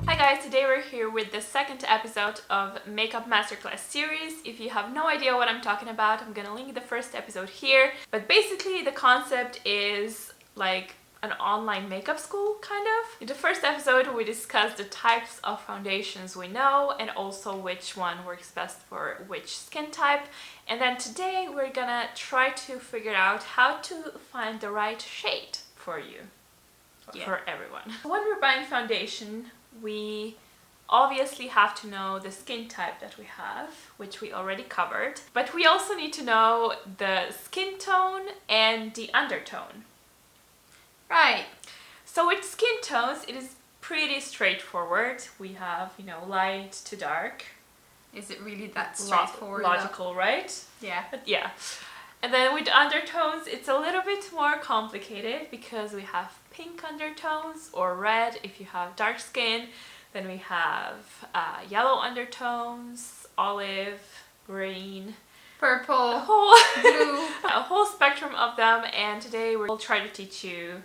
Hi guys, today we're here with the second episode of Makeup Masterclass series. If you have no idea what I'm talking about, I'm gonna link the first episode here. But basically the concept is like an online makeup school, kind of. In the first episode, we discussed the types of foundations we know and also which one works best for which skin type. And then today we're gonna try to figure out how to find the right shade for you, for everyone. When we're buying foundation, we obviously have to know the skin type that we have, which we already covered. But we also need to know the skin tone and the undertone. Right. So with skin tones, it is pretty straightforward. We have, light to dark. Is it really that straightforward? Logical, right? Yeah. But yeah. And then with undertones, it's a little bit more complicated because we have pink undertones or red if you have dark skin. Then we have yellow undertones, olive, green, purple, blue, a whole spectrum of them. And today we'll try to teach you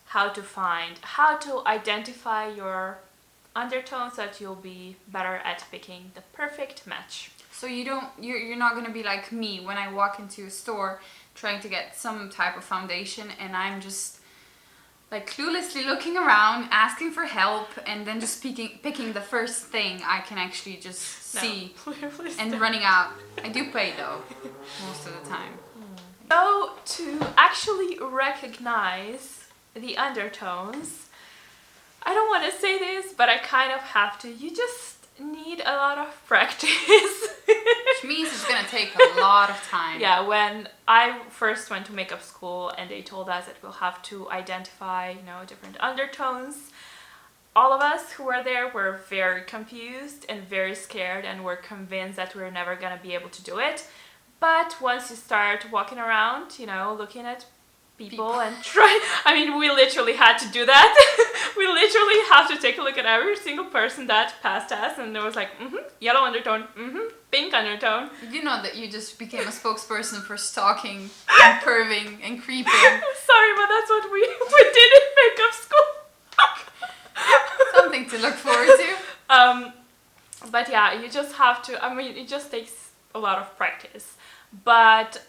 how to identify your undertones so that you'll be better at picking the perfect match. So you're not gonna be like me when I walk into a store trying to get some type of foundation and I'm just like cluelessly looking around, asking for help, and then just picking the first thing I can actually just see and running out. I do pay though, most of the time. So to actually recognize the undertones, I don't want to say this, but I kind of have to. You just need a lot of practice. Which means it's gonna take a lot of time. Yeah, when I first went to makeup school and they told us that we'll have to identify, different undertones, all of us who were there were very confused and very scared and were convinced that we were never gonna be able to do it. But once you start walking around, looking at people and we literally had to do that. We literally have to take a look at every single person that passed us, and there was like, yellow undertone, pink undertone. You know that you just became a spokesperson for stalking and perving and creeping. Sorry, but that's what we did in makeup school. Something to look forward to. But yeah, you just have to, it just takes a lot of practice. But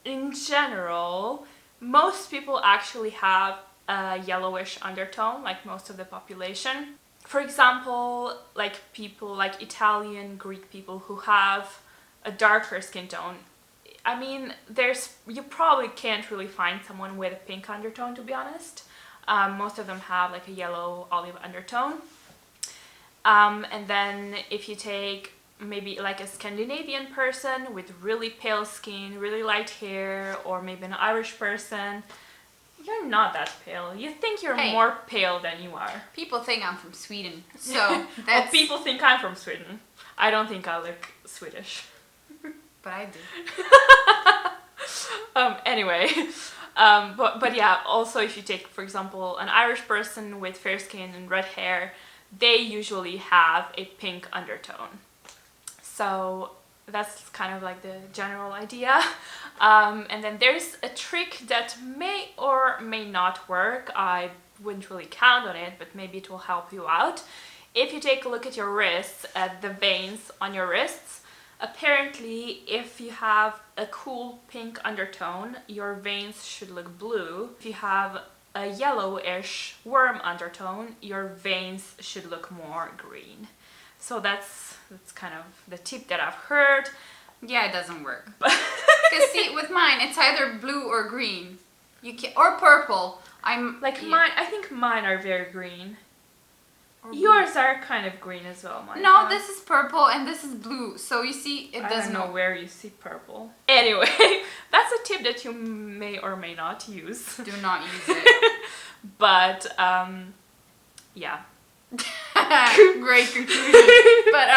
in general, most people actually have a yellowish undertone, like most of the population. For example, like people like Italian, Greek people who have a darker skin tone. You probably can't really find someone with a pink undertone, to be honest. Most of them have like a yellow olive undertone. And then if you take maybe like a Scandinavian person with really pale skin, really light hair, or maybe an Irish person, you're not that pale. You think you're more pale than you are. People think I'm from Sweden, so that's... Well, people think I'm from Sweden. I don't think I look Swedish. But I do. Anyway, but yeah, also if you take, for example, an Irish person with fair skin and red hair, they usually have a pink undertone. So that's kind of like the general idea. And then there's a trick that may or may not work. I wouldn't really count on it, but maybe it will help you out. If you take a look at your wrists, at the veins on your wrists, apparently if you have a cool pink undertone, your veins should look blue. If you have a yellowish worm undertone, your veins should look more green. So that's kind of the tip that I've heard. Yeah, it doesn't work. Because see, with mine, it's either blue or green. Or purple. Mine. I think mine are very green. Yours are kind of green as well, Monica. No, this is purple and this is blue. So you see, it doesn't... I don't know where you see purple. Anyway, that's a tip that you may or may not use. Do not use it. But, yeah. Great conclusion. But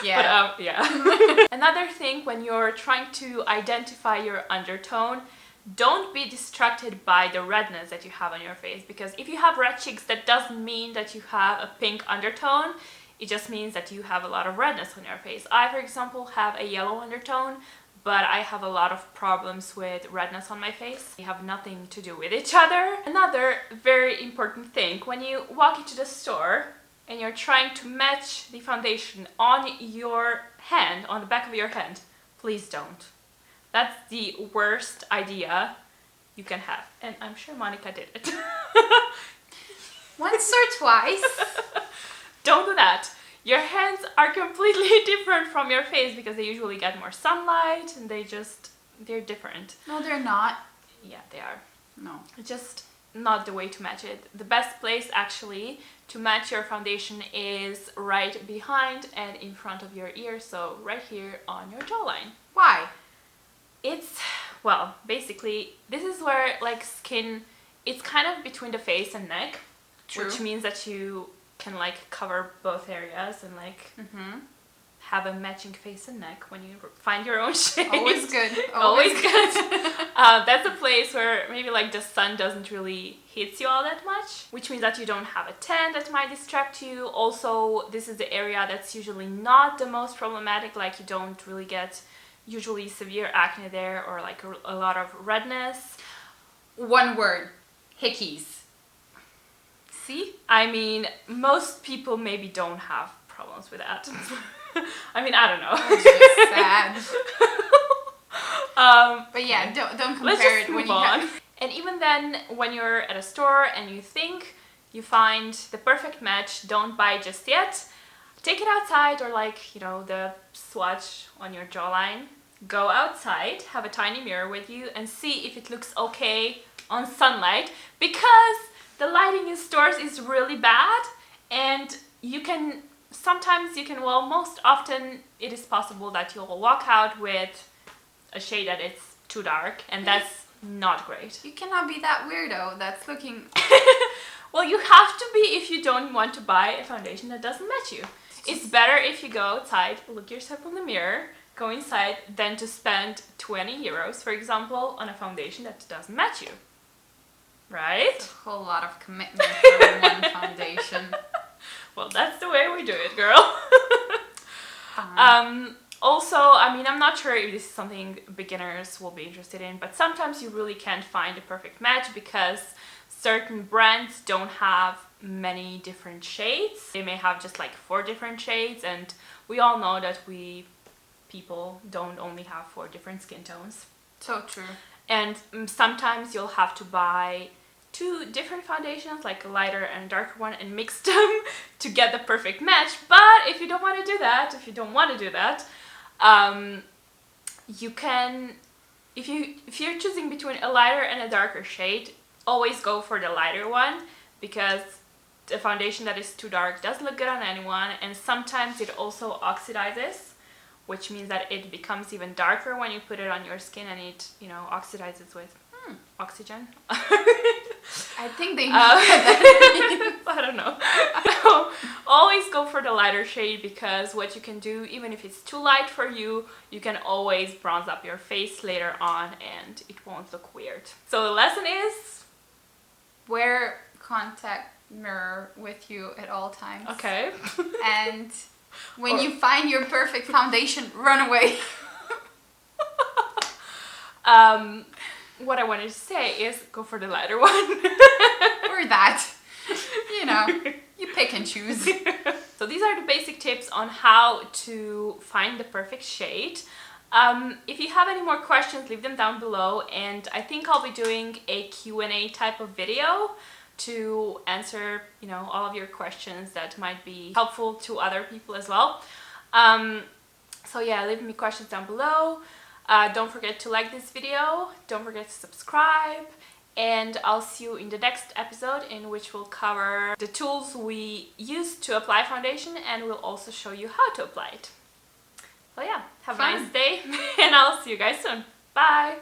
yeah. Another thing when you're trying to identify your undertone, don't be distracted by the redness that you have on your face, because if you have red cheeks, that doesn't mean that you have a pink undertone. It just means that you have a lot of redness on your face. I, for example, have a yellow undertone, but I have a lot of problems with redness on my face. They have nothing to do with each other. Another very important thing, when you walk into the store and you're trying to match the foundation on your hand, on the back of your hand, please don't. That's the worst idea you can have. And I'm sure Monica did it. Once or twice. Don't do that. Your hands are completely different from your face because they usually get more sunlight and they're different. No, they're not. Yeah, they are. No. Just not the way to match it. The best place actually to match your foundation is right behind and in front of your ear, so right here on your jawline. Why? It's, well, basically, this is where like skin, it's kind of between the face and neck. True. Which means that you can like cover both areas and like have a matching face and neck when you find your own shade. Always good. Always good. That's a place where maybe like the sun doesn't really hit you all that much, which means that you don't have a tan that might distract you. Also, this is the area that's usually not the most problematic, like you don't really get usually severe acne there or like a lot of redness. One word, hickeys. See? I mean, most people maybe don't have problems with that. I mean, I don't know. That's just sad. But yeah, don't compare it when you have... And even then, when you're at a store and you think you find the perfect match, don't buy just yet. Take it outside or like, you know, the swatch on your jawline. Go outside, have a tiny mirror with you and see if it looks okay on sunlight, because the lighting in stores is really bad and well, most often it is possible that you'll walk out with a shade that is too dark, and that's not great. You cannot be that weirdo that's looking... Well, you have to be if you don't want to buy a foundation that doesn't match you. It's better if you go outside, look yourself in the mirror, go inside, than to spend 20 euros, for example, on a foundation that doesn't match you. Right? It's a whole lot of commitment for one foundation. Well, that's the way we do it, girl. Also, I mean, I'm not sure if this is something beginners will be interested in, but sometimes you really can't find a perfect match because certain brands don't have many different shades. They may have just like 4 different shades, and we all know that we people don't only have 4 different skin tones. So true. And sometimes you'll have to buy 2 different foundations, like a lighter and a darker one, and mix them to get the perfect match. But if you don't want to do that, you can, if you're choosing between a lighter and a darker shade, always go for the lighter one, because the foundation that is too dark doesn't look good on anyone, and sometimes it also oxidizes, which means that it becomes even darker when you put it on your skin, and it, you know, oxidizes with oxygen. I think they know that. I don't know. So, always go for the lighter shade, because what you can do, even if it's too light for you, you can always bronze up your face later on and it won't look weird. So the lesson is, wear contact mirror with you at all times. Okay. And when you find your perfect foundation, run away. What I wanted to say is go for the lighter one. Or that. You know, you pick and choose. So these are the basic tips on how to find the perfect shade. If you have any more questions, leave them down below, and I think I'll be doing a Q&A type of video to answer, you know, all of your questions that might be helpful to other people as well. So yeah, leave me questions down below. Don't forget to like this video, don't forget to subscribe, and I'll see you in the next episode, in which we'll cover the tools we use to apply foundation, and we'll also show you how to apply it. So yeah, have a nice day, and I'll see you guys soon. Bye!